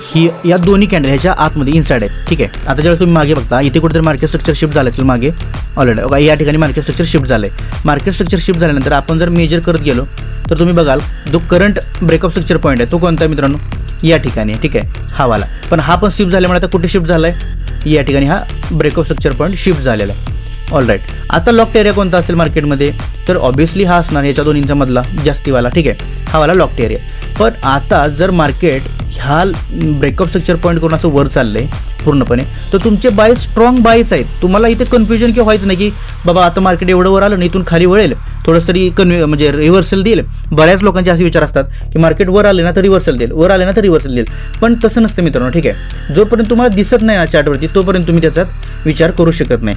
ही या दोन्ही कॅन्डल ह्याच्या आतमध्ये इनसाइड आहेत, ठीक आहे. आता ज्यावेळेस तुम्ही मागे बघता इथे कुठेतरी मार्केट स्ट्रक्चर शिफ्ट झालं असेल मागे ऑलरेडी, या ठिकाणी मार्केट स्ट्रक्चर शिफ्ट झालं आहे. मार्केट स्ट्रक्चर शिफ्ट झाल्यानंतर आपण जर मेजर करत गेलो तर तुम्ही बघाल जो करंट ब्रेकअप स्ट्रक्चर पॉईंट आहे तो कोणता आहे मित्रांनो, या ठिकाणी आहे, ठीक आहे, हा वाला. पण हा पण शिफ्ट झाल्यामुळे आता कुठे शिफ्ट झाला आहे, या ठिकाणी हा ब्रेकअप स्ट्रक्चर पॉईंट शिफ्ट झालेला आहे. ऑलराईट, आता लॉक्ड एरिया कोणता असेल मार्केटमध्ये, तर ऑब्व्हियसली हा असणार ह्याच्या दोन्हींचा मधला जास्तीवाला, ठीक आहे, हा वाला लॉक्ड एरिया. पण आता जर मार्केट ह्या ब्रेकअप स्ट्रक्चर पॉईंट करून असं वर चाललं आहे पूर्णपणे, तर तुमचे बाय स्ट्रॉंग बायच आहेत. तुम्हाला इथे कन्फ्युजन किंवा व्हायचं नाही की बाबा आता मार्केट एवढं वर आलं नाही इथून खाली वळेल, थोडंसं तरी म्हणजे रिव्हर्सल देईल. बऱ्याच लोकांचे असे विचार असतात की मार्केट वर आले ना तर रिव्हर्सल देईल, वर आले ना तर रिव्हर्सल देईल, पण तसं नसतं मित्रांनो, ठीक आहे. जोपर्यंत तुम्हाला दिसत नाही ना चार्टवरती तोपर्यंत तुम्ही त्याचा विचार करू शकत नाही.